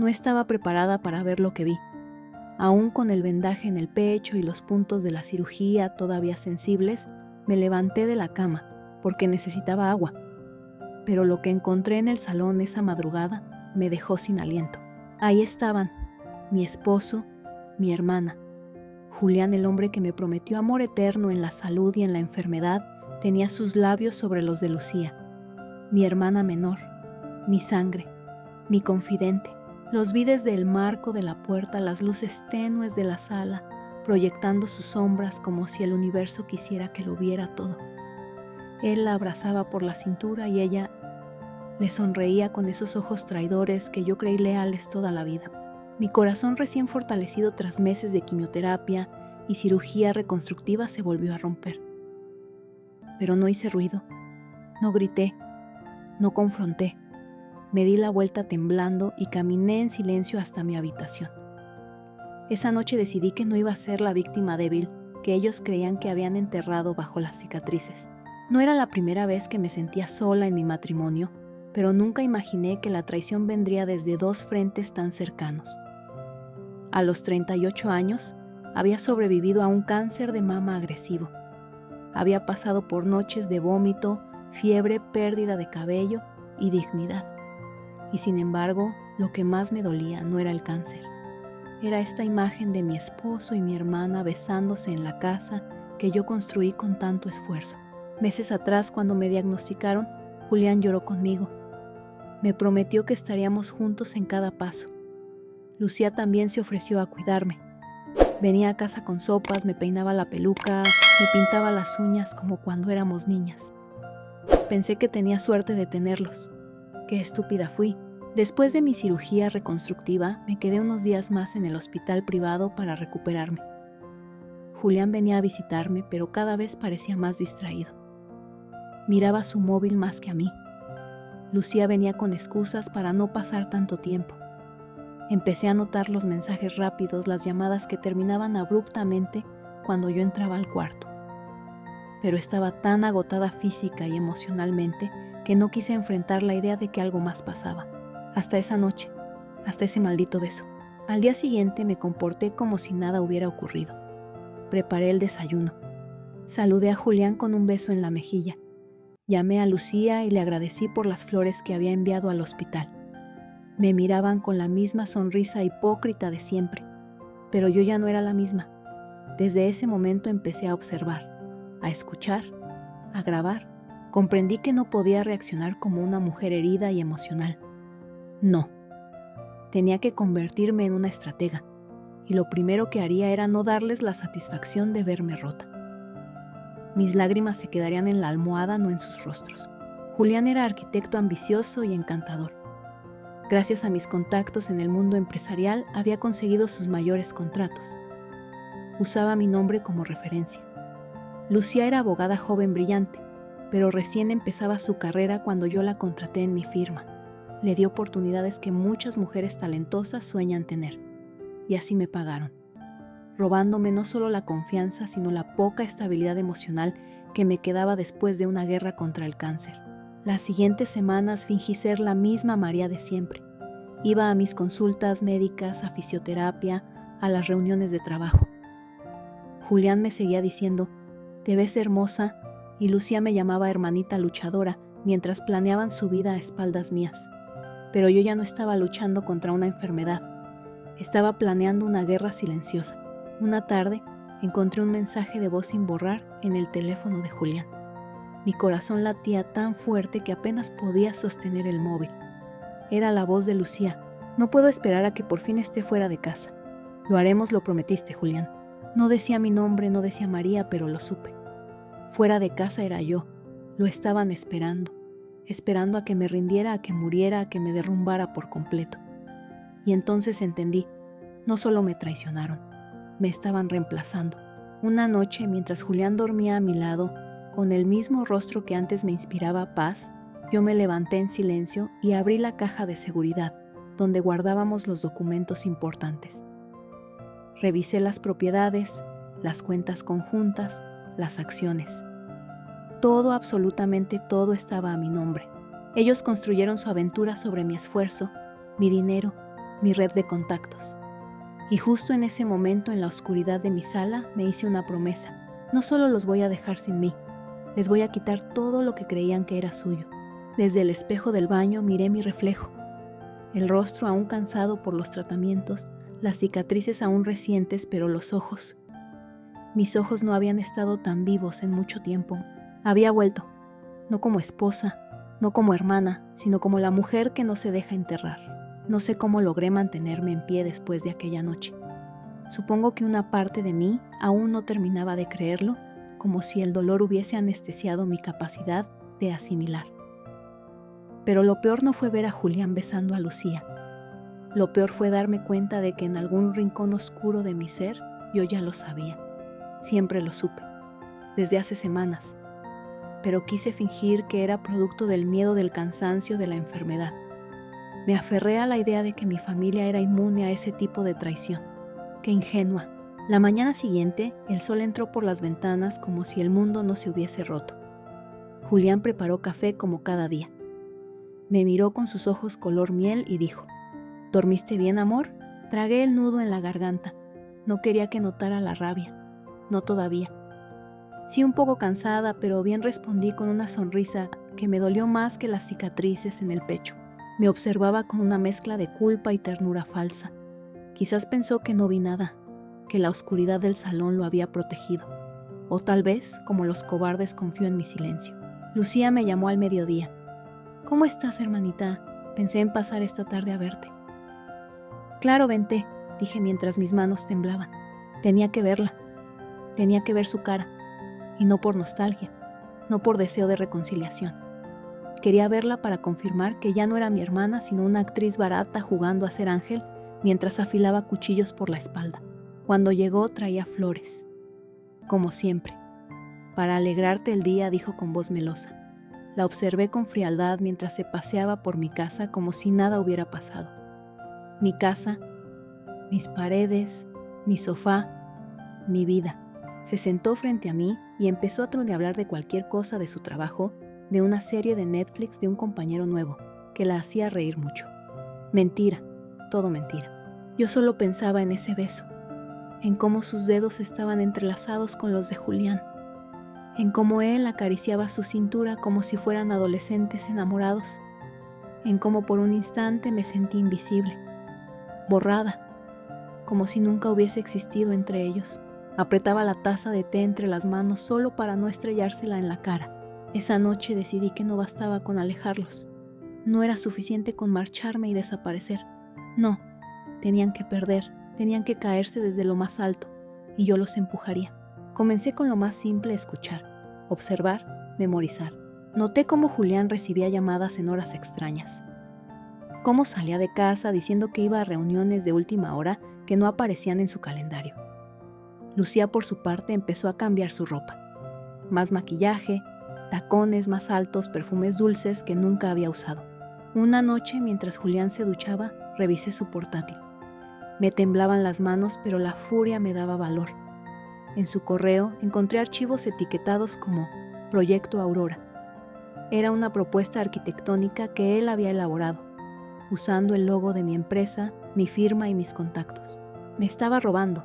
No estaba preparada para ver lo que vi. Aún con el vendaje en el pecho y los puntos de la cirugía todavía sensibles, me levanté de la cama porque necesitaba agua. Pero lo que encontré en el salón esa madrugada me dejó sin aliento. Ahí estaban, mi esposo, mi hermana. Julián, el hombre que me prometió amor eterno en la salud y en la enfermedad, tenía sus labios sobre los de Lucía, mi hermana menor, mi sangre, mi confidente. Los vi desde el marco de la puerta, las luces tenues de la sala, proyectando sus sombras como si el universo quisiera que lo viera todo. Él la abrazaba por la cintura y ella le sonreía con esos ojos traidores que yo creí leales toda la vida. Mi corazón recién fortalecido tras meses de quimioterapia y cirugía reconstructiva se volvió a romper. Pero no hice ruido, no grité, no confronté. Me di la vuelta temblando y caminé en silencio hasta mi habitación. Esa noche decidí que no iba a ser la víctima débil que ellos creían que habían enterrado bajo las cicatrices. No era la primera vez que me sentía sola en mi matrimonio, pero nunca imaginé que la traición vendría desde dos frentes tan cercanos. A los 38 años, había sobrevivido a un cáncer de mama agresivo. Había pasado por noches de vómito, fiebre, pérdida de cabello y dignidad. Y sin embargo, lo que más me dolía no era el cáncer. Era esta imagen de mi esposo y mi hermana besándose en la casa que yo construí con tanto esfuerzo. Meses atrás, cuando me diagnosticaron, Julián lloró conmigo. Me prometió que estaríamos juntos en cada paso. Lucía también se ofreció a cuidarme. Venía a casa con sopas, me peinaba la peluca, me pintaba las uñas como cuando éramos niñas. Pensé que tenía suerte de tenerlos. Qué estúpida fui. Después de mi cirugía reconstructiva, me quedé unos días más en el hospital privado para recuperarme. Julián venía a visitarme, pero cada vez parecía más distraído. Miraba su móvil más que a mí. Lucía venía con excusas para no pasar tanto tiempo. Empecé a notar los mensajes rápidos, las llamadas que terminaban abruptamente cuando yo entraba al cuarto. Pero estaba tan agotada física y emocionalmente que no quise enfrentar la idea de que algo más pasaba. Hasta esa noche, hasta ese maldito beso. Al día siguiente me comporté como si nada hubiera ocurrido. Preparé el desayuno. Saludé a Julián con un beso en la mejilla. Llamé a Lucía y le agradecí por las flores que había enviado al hospital. Me miraban con la misma sonrisa hipócrita de siempre, pero yo ya no era la misma. Desde ese momento empecé a observar, a escuchar, a grabar. Comprendí que no podía reaccionar como una mujer herida y emocional. No. Tenía que convertirme en una estratega, y lo primero que haría era no darles la satisfacción de verme rota. Mis lágrimas se quedarían en la almohada, no en sus rostros. Julián era arquitecto ambicioso y encantador. Gracias a mis contactos en el mundo empresarial, había conseguido sus mayores contratos. Usaba mi nombre como referencia. Lucía era abogada joven brillante, pero recién empezaba su carrera cuando yo la contraté en mi firma. Le di oportunidades que muchas mujeres talentosas sueñan tener, y así me pagaron, robándome no solo la confianza, sino la poca estabilidad emocional que me quedaba después de una guerra contra el cáncer. Las siguientes semanas fingí ser la misma María de siempre. Iba a mis consultas médicas, a fisioterapia, a las reuniones de trabajo. Julián me seguía diciendo, «Te ves hermosa», y Lucía me llamaba hermanita luchadora mientras planeaban su vida a espaldas mías. Pero yo ya no estaba luchando contra una enfermedad. Estaba planeando una guerra silenciosa. Una tarde encontré un mensaje de voz sin borrar en el teléfono de Julián. Mi corazón latía tan fuerte que apenas podía sostener el móvil. Era la voz de Lucía. «No puedo esperar a que por fin esté fuera de casa. Lo haremos, lo prometiste, Julián». No decía mi nombre, no decía María, pero lo supe. Fuera de casa era yo. Lo estaban esperando a que me rindiera, a que muriera, a que me derrumbara por completo. Y entonces entendí, no solo me traicionaron, me estaban reemplazando. Una noche, mientras Julián dormía a mi lado, con el mismo rostro que antes me inspiraba paz, yo me levanté en silencio y abrí la caja de seguridad, donde guardábamos los documentos importantes. Revisé las propiedades, las cuentas conjuntas, las acciones. Todo, absolutamente todo estaba a mi nombre. Ellos construyeron su aventura sobre mi esfuerzo, mi dinero, mi red de contactos. Y justo en ese momento, en la oscuridad de mi sala, me hice una promesa. No solo los voy a dejar sin mí, les voy a quitar todo lo que creían que era suyo. Desde el espejo del baño miré mi reflejo. El rostro aún cansado por los tratamientos, las cicatrices aún recientes, pero los ojos. Mis ojos no habían estado tan vivos en mucho tiempo. Había vuelto, no como esposa, no como hermana, sino como la mujer que no se deja enterrar. No sé cómo logré mantenerme en pie después de aquella noche. Supongo que una parte de mí aún no terminaba de creerlo, como si el dolor hubiese anestesiado mi capacidad de asimilar. Pero lo peor no fue ver a Julián besando a Lucía. Lo peor fue darme cuenta de que en algún rincón oscuro de mi ser yo ya lo sabía. Siempre lo supe, desde hace semanas. Pero quise fingir que era producto del miedo, del cansancio, de la enfermedad. Me aferré a la idea de que mi familia era inmune a ese tipo de traición. ¡Qué ingenua! La mañana siguiente, el sol entró por las ventanas como si el mundo no se hubiese roto. Julián preparó café como cada día. Me miró con sus ojos color miel y dijo: ¿dormiste bien, amor? Tragué el nudo en la garganta. No quería que notara la rabia. No todavía. Sí, un poco cansada, pero bien, respondí con una sonrisa que me dolió más que las cicatrices en el pecho. Me observaba con una mezcla de culpa y ternura falsa. Quizás pensó que no vi nada, que la oscuridad del salón lo había protegido. O tal vez, como los cobardes, confió en mi silencio. Lucía me llamó al mediodía. ¿Cómo estás, hermanita? Pensé en pasar esta tarde a verte. Claro, vente, dije mientras mis manos temblaban. Tenía que verla. Tenía que ver su cara. Y no por nostalgia, no por deseo de reconciliación. Quería verla para confirmar que ya no era mi hermana, sino una actriz barata jugando a ser ángel mientras afilaba cuchillos por la espalda. Cuando llegó traía flores, como siempre. Para alegrarte el día, dijo con voz melosa. La observé con frialdad mientras se paseaba por mi casa como si nada hubiera pasado. Mi casa, mis paredes, mi sofá, mi vida. Se sentó frente a mí y empezó a tronear de cualquier cosa, de su trabajo, de una serie de Netflix, de un compañero nuevo, que la hacía reír mucho. Mentira, todo mentira. Yo solo pensaba en ese beso, en cómo sus dedos estaban entrelazados con los de Julián, en cómo él acariciaba su cintura como si fueran adolescentes enamorados, en cómo por un instante me sentí invisible, borrada, como si nunca hubiese existido entre ellos. Apretaba la taza de té entre las manos solo para no estrellársela en la cara. Esa noche decidí que no bastaba con alejarlos. No era suficiente con marcharme y desaparecer. No, tenían que perder, tenían que caerse desde lo más alto, y yo los empujaría. Comencé con lo más simple: escuchar, observar, memorizar. Noté cómo Julián recibía llamadas en horas extrañas. Cómo salía de casa diciendo que iba a reuniones de última hora que no aparecían en su calendario. Lucía, por su parte, empezó a cambiar su ropa. Más maquillaje, tacones más altos, perfumes dulces que nunca había usado. Una noche, mientras Julián se duchaba, revisé su portátil. Me temblaban las manos, pero la furia me daba valor. En su correo encontré archivos etiquetados como Proyecto Aurora. Era una propuesta arquitectónica que él había elaborado, usando el logo de mi empresa, mi firma y mis contactos. Me estaba robando,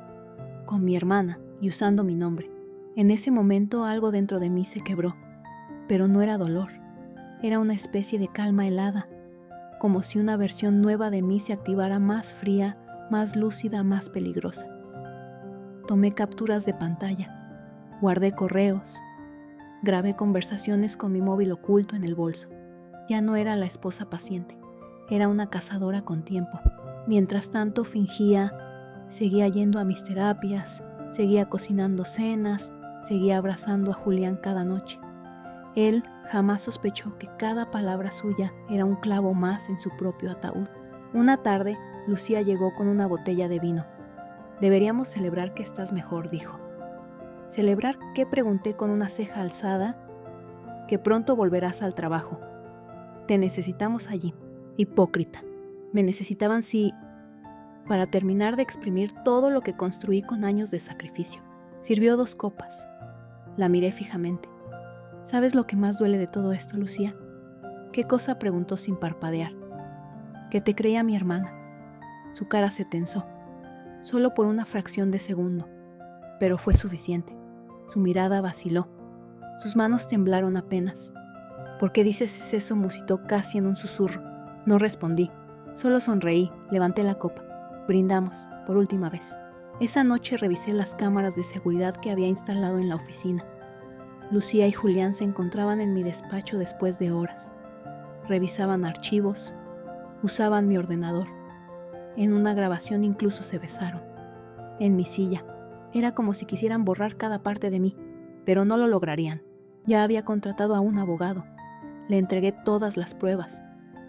con mi hermana y usando mi nombre. En ese momento algo dentro de mí se quebró, pero no era dolor, era una especie de calma helada, como si una versión nueva de mí se activara, más fría, más lúcida, más peligrosa. Tomé capturas de pantalla, guardé correos, grabé conversaciones con mi móvil oculto en el bolso. Ya no era la esposa paciente, era una cazadora con tiempo. Mientras tanto fingía. Seguía yendo a mis terapias, seguía cocinando cenas, seguía abrazando a Julián cada noche. Él jamás sospechó que cada palabra suya era un clavo más en su propio ataúd. Una tarde, Lucía llegó con una botella de vino. Deberíamos celebrar que estás mejor, dijo. ¿Celebrar qué?, pregunté con una ceja alzada. Que pronto volverás al trabajo. Te necesitamos allí. Hipócrita. Me necesitaban, sí, para terminar de exprimir todo lo que construí con años de sacrificio. Sirvió 2 copas. La miré fijamente. ¿Sabes lo que más duele de todo esto, Lucía? ¿Qué cosa?, preguntó sin parpadear. Que te creía mi hermana. Su cara se tensó, solo por una fracción de segundo, pero fue suficiente. Su mirada vaciló. Sus manos temblaron apenas. ¿Por qué dices eso?, musitó casi en un susurro. No respondí, solo sonreí, levanté la copa. Brindamos, por última vez. Esa noche revisé las cámaras de seguridad que había instalado en la oficina. Lucía y Julián se encontraban en mi despacho después de horas. Revisaban archivos, usaban mi ordenador. En una grabación incluso se besaron. En mi silla. Era como si quisieran borrar cada parte de mí, pero no lo lograrían. Ya había contratado a un abogado. Le entregué todas las pruebas.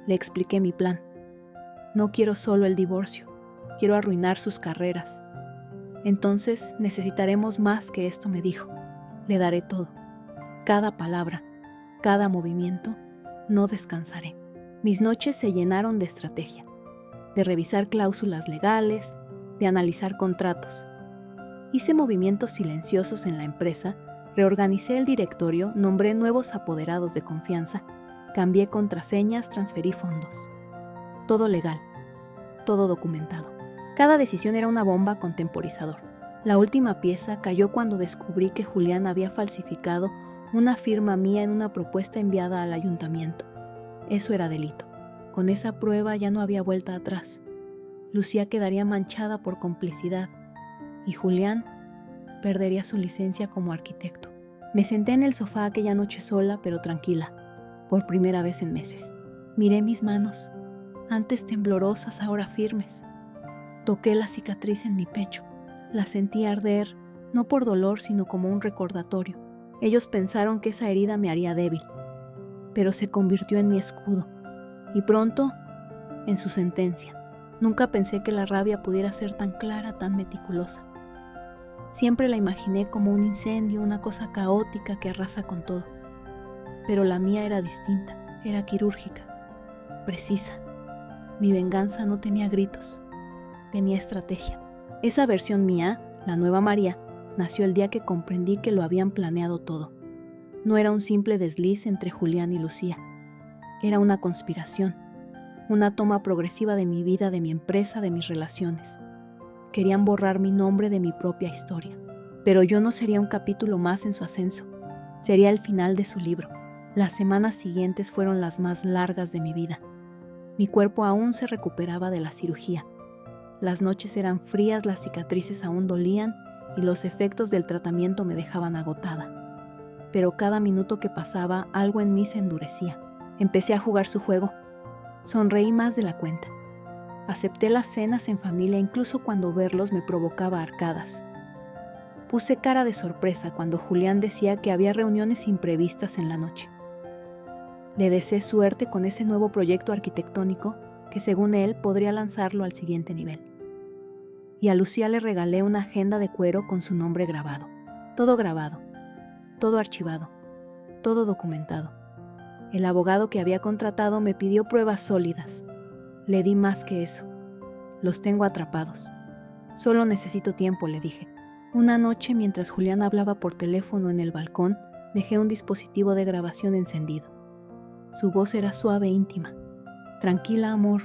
Le expliqué mi plan. No quiero solo el divorcio. Quiero arruinar sus carreras. Entonces necesitaremos más que esto, me dijo. Le daré todo. Cada palabra, cada movimiento, no descansaré. Mis noches se llenaron de estrategia, de revisar cláusulas legales, de analizar contratos. Hice movimientos silenciosos en la empresa, reorganicé el directorio, nombré nuevos apoderados de confianza, cambié contraseñas, transferí fondos. Todo legal, todo documentado. Cada decisión era una bomba con temporizador. La última pieza cayó cuando descubrí que Julián había falsificado una firma mía en una propuesta enviada al ayuntamiento. Eso era delito. Con esa prueba ya no había vuelta atrás. Lucía quedaría manchada por complicidad y Julián perdería su licencia como arquitecto. Me senté en el sofá aquella noche sola pero tranquila, por primera vez en meses. Miré mis manos, antes temblorosas, ahora firmes. Toqué la cicatriz en mi pecho. La sentí arder, no por dolor, sino como un recordatorio. Ellos pensaron que esa herida me haría débil, pero se convirtió en mi escudo, y pronto, en su sentencia. Nunca pensé que la rabia pudiera ser tan clara, tan meticulosa. Siempre la imaginé como un incendio, una cosa caótica que arrasa con todo. Pero la mía era distinta, era quirúrgica, precisa. Mi venganza no tenía gritos, tenía estrategia. Esa versión mía, la nueva María, nació el día que comprendí que lo habían planeado todo. No era un simple desliz entre Julián y Lucía. Era una conspiración, una toma progresiva de mi vida, de mi empresa, de mis relaciones. Querían borrar mi nombre de mi propia historia. Pero yo no sería un capítulo más en su ascenso. Sería el final de su libro. Las semanas siguientes fueron las más largas de mi vida. Mi cuerpo aún se recuperaba de la cirugía. Las noches eran frías, las cicatrices aún dolían y los efectos del tratamiento me dejaban agotada. Pero cada minuto que pasaba, algo en mí se endurecía. Empecé a jugar su juego. Sonreí más de la cuenta. Acepté las cenas en familia incluso cuando verlos me provocaba arcadas. Puse cara de sorpresa cuando Julián decía que había reuniones imprevistas en la noche. Le deseé suerte con ese nuevo proyecto arquitectónico que según él podría lanzarlo al siguiente nivel. Y a Lucía le regalé una agenda de cuero con su nombre grabado. Todo grabado, todo archivado, todo documentado. El abogado que había contratado me pidió pruebas sólidas. Le di más que eso. Los tengo atrapados. Solo necesito tiempo, le dije. Una noche, mientras Julián hablaba por teléfono en el balcón, dejé un dispositivo de grabación encendido. Su voz era suave e íntima. Tranquila, amor.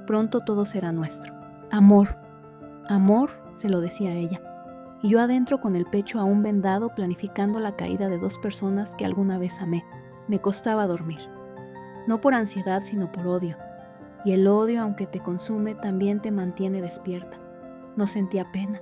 Pronto todo será nuestro. Amor. Amor, se lo decía a ella. Y yo adentro con el pecho aún vendado, planificando la caída de dos personas que alguna vez amé. Me costaba dormir. No por ansiedad, sino por odio. Y el odio, aunque te consume, también te mantiene despierta. No sentía pena,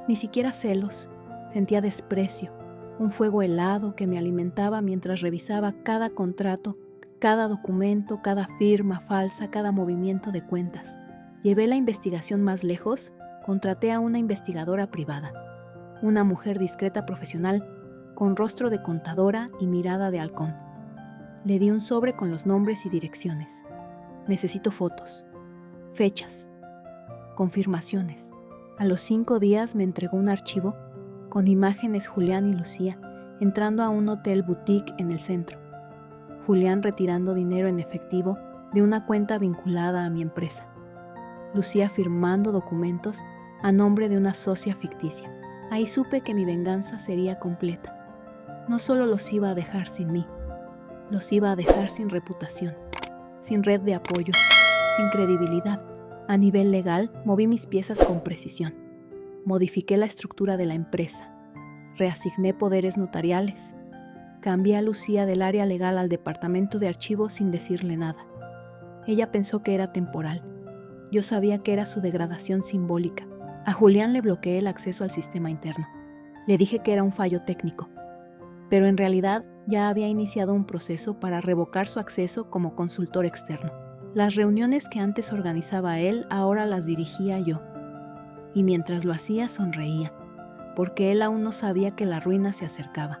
ni siquiera celos. Sentía desprecio, un fuego helado que me alimentaba mientras revisaba cada contrato, cada documento, cada firma falsa, cada movimiento de cuentas. Llevé la investigación más lejos, contraté a una investigadora privada. Una mujer discreta profesional, con rostro de contadora y mirada de halcón. Le di un sobre con los nombres y direcciones. Necesito fotos, fechas, confirmaciones. A los 5 días me entregó un archivo con imágenes Julián y Lucía entrando a un hotel boutique en el centro. Julián retirando dinero en efectivo de una cuenta vinculada a mi empresa. Lucía firmando documentos a nombre de una socia ficticia. Ahí supe que mi venganza sería completa. No solo los iba a dejar sin mí, los iba a dejar sin reputación, sin red de apoyo, sin credibilidad. A nivel legal, moví mis piezas con precisión. Modifiqué la estructura de la empresa. Reasigné poderes notariales. Cambié a Lucía del área legal al departamento de archivos sin decirle nada. Ella pensó que era temporal. Yo sabía que era su degradación simbólica. A Julián le bloqueé el acceso al sistema interno. Le dije que era un fallo técnico, pero en realidad ya había iniciado un proceso para revocar su acceso como consultor externo. Las reuniones que antes organizaba él, ahora las dirigía yo. Y mientras lo hacía, sonreía, porque él aún no sabía que la ruina se acercaba,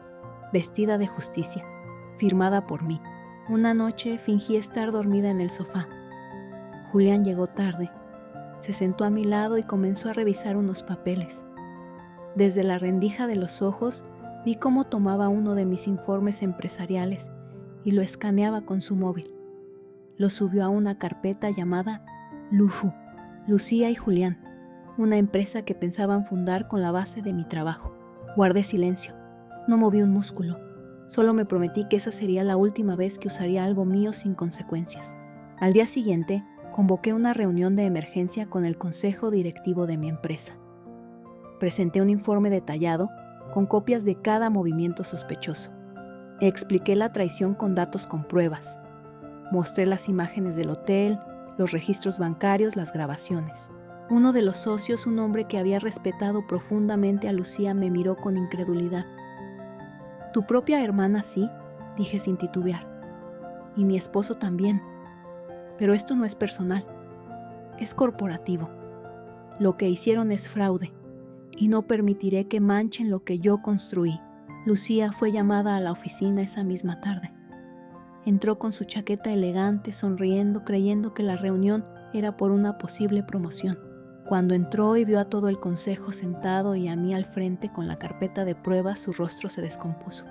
vestida de justicia, firmada por mí. Una noche fingí estar dormida en el sofá. Julián llegó tarde. Se sentó a mi lado y comenzó a revisar unos papeles. Desde la rendija de los ojos vi cómo tomaba uno de mis informes empresariales y lo escaneaba con su móvil. Lo subió a una carpeta llamada LUJU, Lucía y Julián, una empresa que pensaban fundar con la base de mi trabajo. Guardé silencio. No moví un músculo. Solo me prometí que esa sería la última vez que usaría algo mío sin consecuencias. Al día siguiente, convoqué una reunión de emergencia con el consejo directivo de mi empresa. Presenté un informe detallado con copias de cada movimiento sospechoso. Expliqué la traición con datos con pruebas. Mostré las imágenes del hotel, los registros bancarios, las grabaciones. Uno de los socios, un hombre que había respetado profundamente a Lucía, me miró con incredulidad. «¿Tu propia hermana sí?», dije sin titubear. «Y mi esposo también. Pero esto no es personal, es corporativo. Lo que hicieron es fraude, y no permitiré que manchen lo que yo construí». Lucía fue llamada a la oficina esa misma tarde. Entró con su chaqueta elegante, sonriendo, creyendo que la reunión era por una posible promoción. Cuando entró y vio a todo el consejo sentado y a mí al frente con la carpeta de pruebas, su rostro se descompuso.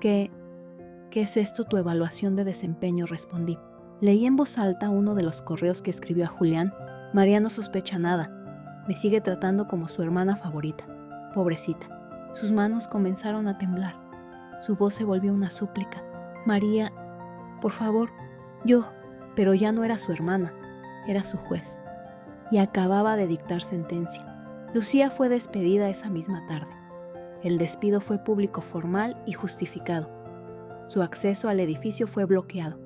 ¿Qué es esto, tu evaluación de desempeño?», respondí. Leí en voz alta uno de los correos que escribió a Julián. «María no sospecha nada. Me sigue tratando como su hermana favorita. Pobrecita». Sus manos comenzaron a temblar. Su voz se volvió una súplica. «María, por favor, yo». Pero ya no era su hermana, era su juez. Y acababa de dictar sentencia. Lucía fue despedida esa misma tarde. El despido fue público, formal y justificado. Su acceso al edificio fue bloqueado,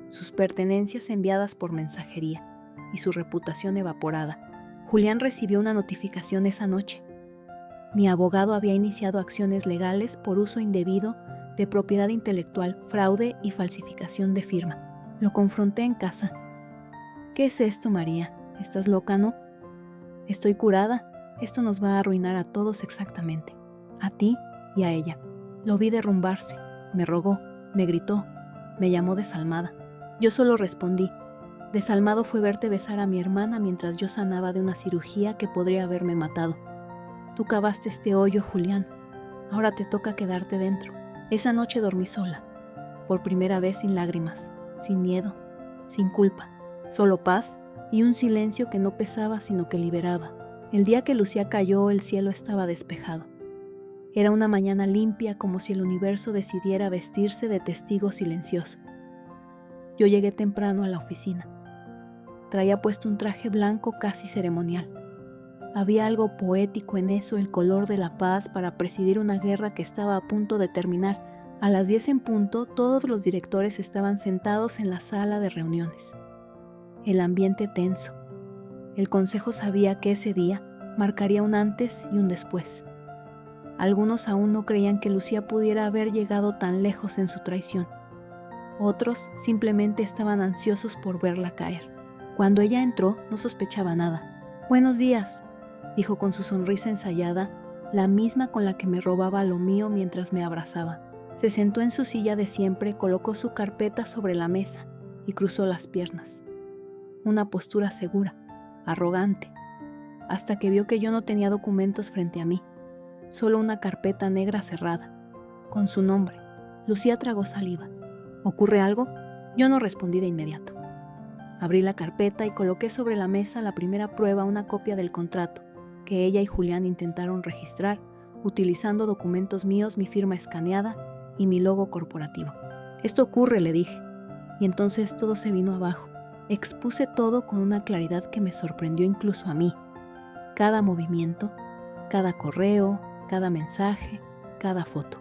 sus pertenencias enviadas por mensajería y su reputación evaporada. Julián recibió una notificación esa noche. Mi abogado había iniciado acciones legales por uso indebido de propiedad intelectual, fraude y falsificación de firma. Lo confronté en casa. «¿Qué es esto, María? ¿Estás loca, no?». «Estoy curada. Esto nos va a arruinar a todos exactamente. A ti y a ella». Lo vi derrumbarse. Me rogó, me gritó, me llamó desalmada. Yo solo respondí. «Desalmado fue verte besar a mi hermana mientras yo sanaba de una cirugía que podría haberme matado. Tú cavaste este hoyo, Julián. Ahora te toca quedarte dentro». Esa noche dormí sola, por primera vez sin lágrimas, sin miedo, sin culpa, solo paz y un silencio que no pesaba sino que liberaba. El día que Lucía cayó, el cielo estaba despejado. Era una mañana limpia, como si el universo decidiera vestirse de testigo silencioso. Yo llegué temprano a la oficina. Traía puesto un traje blanco casi ceremonial. Había algo poético en eso, el color de la paz para presidir una guerra que estaba a punto de terminar. A las 10 en punto, todos los directores estaban sentados en la sala de reuniones. El ambiente tenso. El consejo sabía que ese día marcaría un antes y un después. Algunos aún no creían que Lucía pudiera haber llegado tan lejos en su traición. Otros simplemente estaban ansiosos por verla caer. Cuando ella entró, no sospechaba nada. «Buenos días», dijo con su sonrisa ensayada, la misma con la que me robaba lo mío mientras me abrazaba. Se sentó en su silla de siempre, colocó su carpeta sobre la mesa y cruzó las piernas. Una postura segura, arrogante, hasta que vio que yo no tenía documentos frente a mí, solo una carpeta negra cerrada, con su nombre. Lucía tragó saliva. «¿Ocurre algo?». Yo no respondí de inmediato. Abrí la carpeta y coloqué sobre la mesa la primera prueba, una copia del contrato que ella y Julián intentaron registrar, utilizando documentos míos, mi firma escaneada y mi logo corporativo. «Esto ocurre», le dije, y entonces todo se vino abajo. Expuse todo con una claridad que me sorprendió incluso a mí. Cada movimiento, cada correo, cada mensaje, cada foto.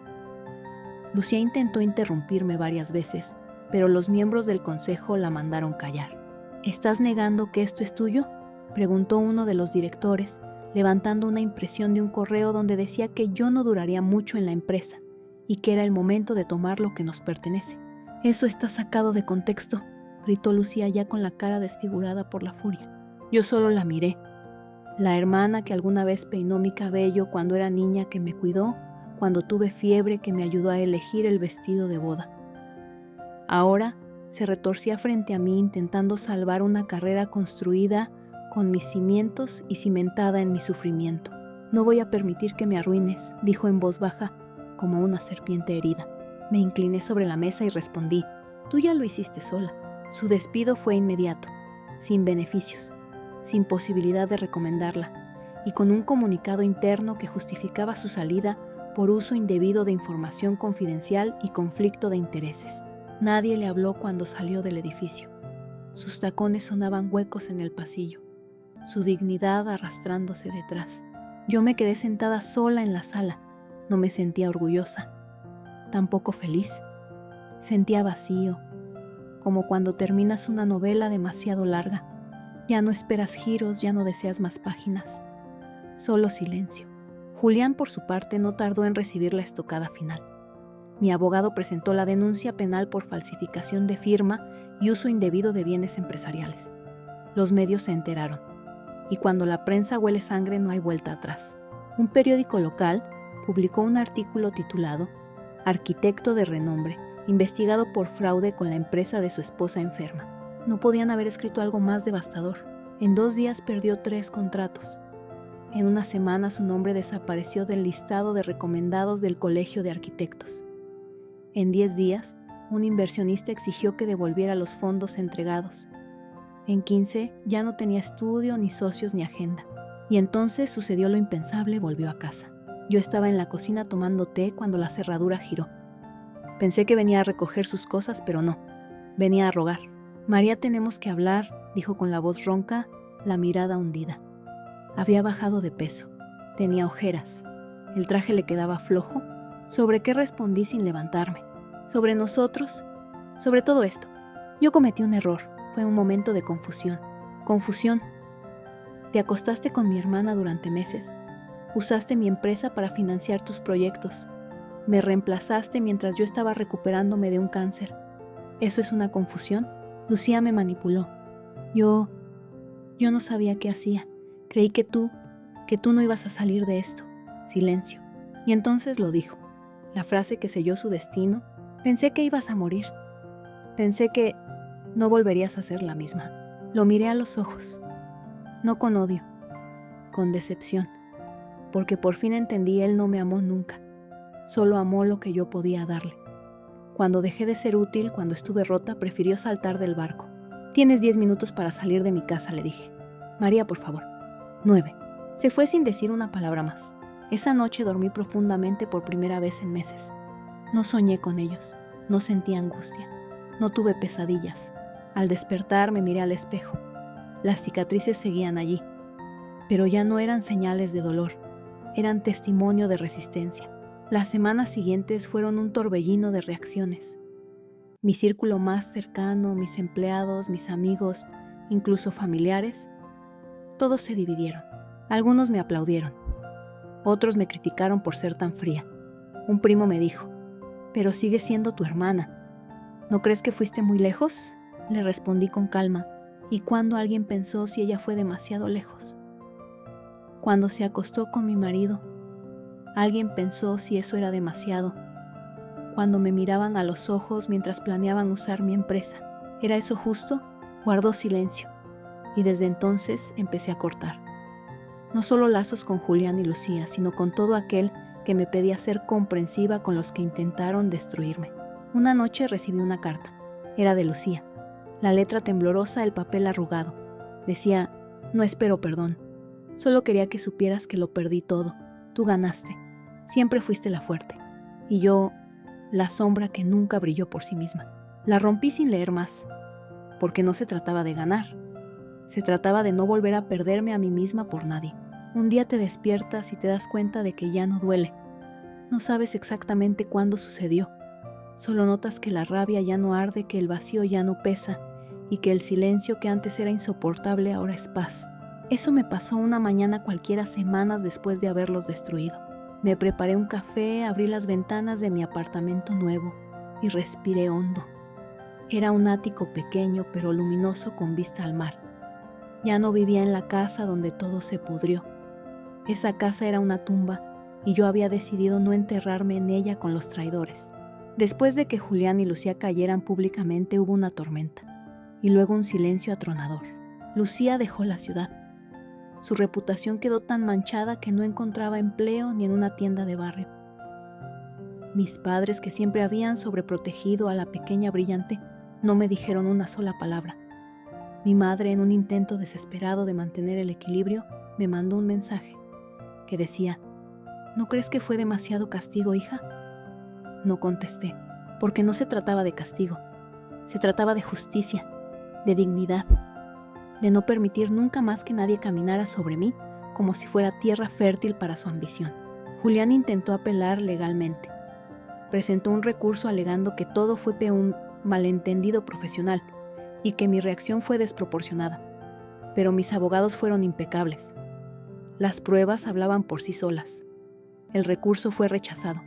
Lucía intentó interrumpirme varias veces, pero los miembros del consejo la mandaron callar. ¿Estás negando que esto es tuyo?, preguntó uno de los directores, levantando una impresión de un correo donde decía que yo no duraría mucho en la empresa y que era el momento de tomar lo que nos pertenece. Eso está sacado de contexto, gritó Lucía ya con la cara desfigurada por la furia. Yo solo la miré. La hermana que alguna vez peinó mi cabello cuando era niña, que me cuidó cuando tuve fiebre, que me ayudó a elegir el vestido de boda. Ahora se retorcía frente a mí intentando salvar una carrera construida con mis cimientos y cimentada en mi sufrimiento. No voy a permitir que me arruines, dijo en voz baja, como una serpiente herida. Me incliné sobre la mesa y respondí, tú ya lo hiciste sola. Su despido fue inmediato, sin beneficios, sin posibilidad de recomendarla, y con un comunicado interno que justificaba su salida por uso indebido de información confidencial y conflicto de intereses. Nadie le habló cuando salió del edificio. Sus tacones sonaban huecos en el pasillo, su dignidad arrastrándose detrás. Yo me quedé sentada sola en la sala. No me sentía orgullosa, tampoco feliz. Sentía vacío, como cuando terminas una novela demasiado larga. Ya no esperas giros, ya no deseas más páginas. Solo silencio. Julián, por su parte, no tardó en recibir la estocada final. Mi abogado presentó la denuncia penal por falsificación de firma y uso indebido de bienes empresariales. Los medios se enteraron, y cuando la prensa huele sangre no hay vuelta atrás. Un periódico local publicó un artículo titulado «Arquitecto de renombre, investigado por fraude con la empresa de su esposa enferma». No podían haber escrito algo más devastador. En 2 días perdió 3 contratos. En una semana su nombre desapareció del listado de recomendados del Colegio de Arquitectos. En 10 días, un inversionista exigió que devolviera los fondos entregados. En 15 ya no tenía estudio, ni socios, ni agenda. Y entonces sucedió lo impensable, volvió a casa. Yo estaba en la cocina tomando té cuando la cerradura giró. Pensé que venía a recoger sus cosas, pero no. Venía a rogar. María, tenemos que hablar, dijo con la voz ronca, la mirada hundida. Había bajado de peso. Tenía ojeras. El traje le quedaba flojo. ¿Sobre qué respondí sin levantarme? Sobre nosotros. Sobre todo esto. Yo cometí un error. Fue un momento de confusión. Confusión. Te acostaste con mi hermana durante meses. Usaste mi empresa para financiar tus proyectos. Me reemplazaste mientras yo estaba recuperándome de un cáncer. ¿Eso es una confusión? Lucía me manipuló. Yo no sabía qué hacía. Creí que tú no ibas a salir de esto. Silencio. Y entonces lo dijo. La frase que selló su destino. Pensé que ibas a morir. Pensé que no volverías a ser la misma. Lo miré a los ojos. No con odio, con decepción. Porque por fin entendí, él no me amó nunca. Solo amó lo que yo podía darle. Cuando dejé de ser útil, cuando estuve rota, prefirió saltar del barco. Tienes 10 minutos para salir de mi casa, le dije. María, por favor. 9. Se fue sin decir una palabra más. Esa noche dormí profundamente por primera vez en meses. No soñé con ellos, no sentí angustia, no tuve pesadillas. Al despertar me miré al espejo. Las cicatrices seguían allí, pero ya no eran señales de dolor, eran testimonio de resistencia. Las semanas siguientes fueron un torbellino de reacciones. Mi círculo más cercano, mis empleados, mis amigos, incluso familiares, todos se dividieron. Algunos me aplaudieron, otros me criticaron por ser tan fría. Un primo me dijo, «Pero sigue siendo tu hermana. ¿No crees que fuiste muy lejos?», le respondí con calma. ¿Y cuándo alguien pensó si ella fue demasiado lejos? Cuando se acostó con mi marido, alguien pensó si eso era demasiado. Cuando me miraban a los ojos mientras planeaban usar mi empresa, ¿era eso justo? Guardó silencio, y desde entonces empecé a cortar. No solo lazos con Julián y Lucía, sino con todo aquel que me pedía ser comprensiva con los que intentaron destruirme. Una noche recibí una carta. Era de Lucía. La letra temblorosa, el papel arrugado. Decía, no espero perdón. Solo quería que supieras que lo perdí todo. Tú ganaste. Siempre fuiste la fuerte. Y yo, la sombra que nunca brilló por sí misma. La rompí sin leer más. porque no se trataba de ganar. Se trataba de no volver a perderme a mí misma por nadie. Un día te despiertas y te das cuenta de que ya no duele. No sabes exactamente cuándo sucedió. Solo notas que la rabia ya no arde, que el vacío ya no pesa y que el silencio que antes era insoportable ahora es paz. Eso me pasó una mañana cualquiera semanas después de haberlos destruido. Me preparé un café, abrí las ventanas de mi apartamento nuevo y respiré hondo. Era un ático pequeño pero luminoso con vista al mar. Ya no vivía en la casa donde todo se pudrió. Esa casa era una tumba y yo había decidido no enterrarme en ella con los traidores. Después de que Julián y Lucía cayeran públicamente hubo una tormenta y luego un silencio atronador. Lucía dejó la ciudad. Su reputación quedó tan manchada que no encontraba empleo ni en una tienda de barrio. Mis padres, que siempre habían sobreprotegido a la pequeña brillante, no me dijeron una sola palabra. Mi madre, en un intento desesperado de mantener el equilibrio, me mandó un mensaje que decía: ¿no crees que fue demasiado castigo, hija? No contesté, porque no se trataba de castigo. Se trataba de justicia, de dignidad, de no permitir nunca más que nadie caminara sobre mí como si fuera tierra fértil para su ambición. Julián intentó apelar legalmente. Presentó un recurso alegando que todo fue un malentendido profesional y que mi reacción fue desproporcionada. Pero mis abogados fueron impecables. Las pruebas hablaban por sí solas. El recurso fue rechazado.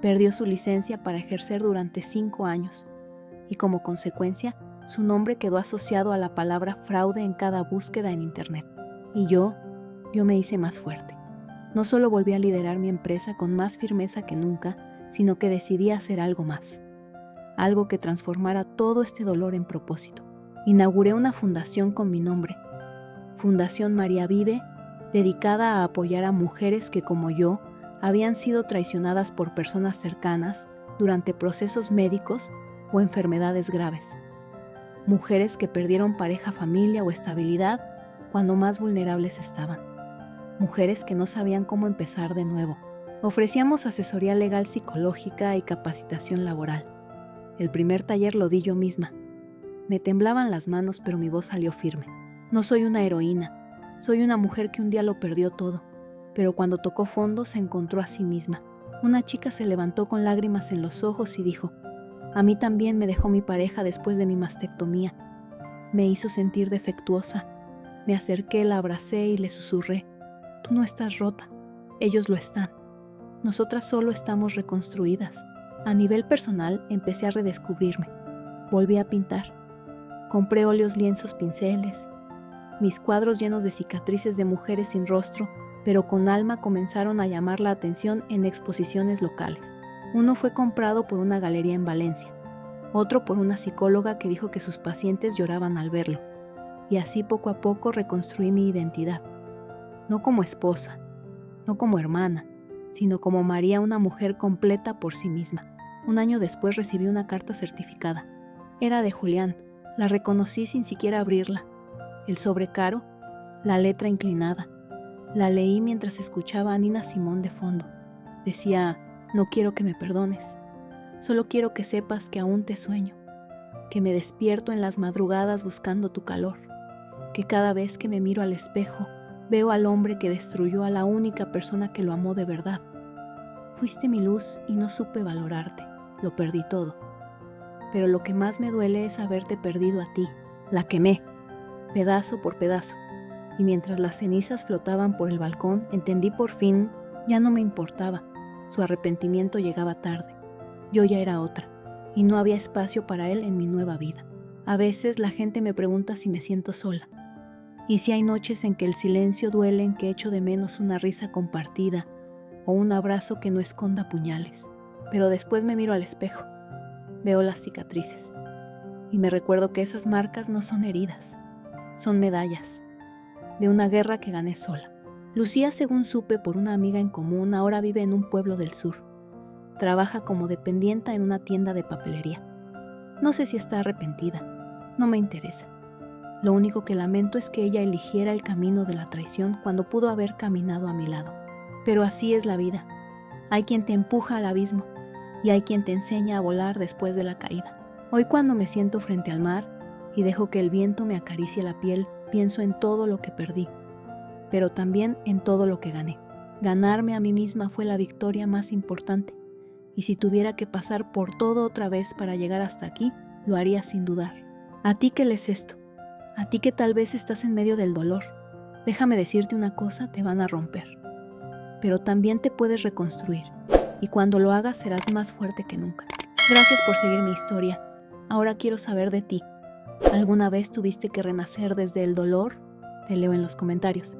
Perdió su licencia para ejercer durante 5 años y como consecuencia, su nombre quedó asociado a la palabra fraude en cada búsqueda en Internet. Y yo me hice más fuerte. No solo volví a liderar mi empresa con más firmeza que nunca, sino que decidí hacer algo más. Algo que transformara todo este dolor en propósito. Inauguré una fundación con mi nombre, Fundación María Vive, dedicada a apoyar a mujeres que, como yo, habían sido traicionadas por personas cercanas durante procesos médicos o enfermedades graves. Mujeres que perdieron pareja, familia o estabilidad cuando más vulnerables estaban. Mujeres que no sabían cómo empezar de nuevo. Ofrecíamos asesoría legal psicológica y capacitación laboral. El primer taller lo di yo misma. Me temblaban las manos, pero mi voz salió firme. No soy una heroína, soy una mujer que un día lo perdió todo, pero cuando tocó fondo se encontró a sí misma. Una chica se levantó con lágrimas en los ojos y dijo: a mí también me dejó mi pareja después de mi mastectomía. Me hizo sentir defectuosa. Me acerqué, la abracé y le susurré: tú no estás rota, ellos lo están. Nosotras solo estamos reconstruidas. A nivel personal empecé a redescubrirme. Volví a pintar. Compré óleos, lienzos, pinceles. Mis cuadros llenos de cicatrices de mujeres sin rostro, pero con alma, comenzaron a llamar la atención en exposiciones locales. Uno fue comprado por una galería en Valencia, otro por una psicóloga que dijo que sus pacientes lloraban al verlo. Y así poco a poco reconstruí mi identidad. No como esposa, no como hermana, sino como María, una mujer completa por sí misma. Un año después recibí una carta certificada. Era de Julián. La reconocí sin siquiera abrirla. El sobre caro, la letra inclinada. La leí mientras escuchaba a Nina Simone de fondo. Decía: no quiero que me perdones. Solo quiero que sepas que aún te sueño, que me despierto en las madrugadas buscando tu calor, que cada vez que me miro al espejo veo al hombre que destruyó a la única persona que lo amó de verdad. Fuiste mi luz y no supe valorarte, lo perdí todo. Pero lo que más me duele es haberte perdido a ti. La quemé, pedazo por pedazo, y mientras las cenizas flotaban por el balcón, entendí por fin, ya no me importaba. Su arrepentimiento llegaba tarde. Yo ya era otra, y no había espacio para él en mi nueva vida. A veces la gente me pregunta si me siento sola, y si hay noches en que el silencio duele, en que echo de menos una risa compartida o un abrazo que no esconda puñales. Pero después me miro al espejo, veo las cicatrices, y me recuerdo que esas marcas no son heridas, son medallas de una guerra que gané sola. Lucía, según supe por una amiga en común, ahora vive en un pueblo del sur. Trabaja como dependienta en una tienda de papelería. No sé si está arrepentida, no me interesa. Lo único que lamento es que ella eligiera el camino de la traición cuando pudo haber caminado a mi lado. Pero así es la vida. Hay quien te empuja al abismo y hay quien te enseña a volar después de la caída. Hoy, cuando me siento frente al mar, y dejo que el viento me acaricie la piel, pienso en todo lo que perdí, pero también en todo lo que gané. Ganarme a mí misma fue la victoria más importante, y si tuviera que pasar por todo otra vez para llegar hasta aquí, lo haría sin dudar. ¿A ti qué lees esto? A ti que tal vez estás en medio del dolor. Déjame decirte una cosa, te van a romper. Pero también te puedes reconstruir, y cuando lo hagas serás más fuerte que nunca. Gracias por seguir mi historia. Ahora quiero saber de ti. ¿Alguna vez tuviste que renacer desde el dolor? Te leo en los comentarios.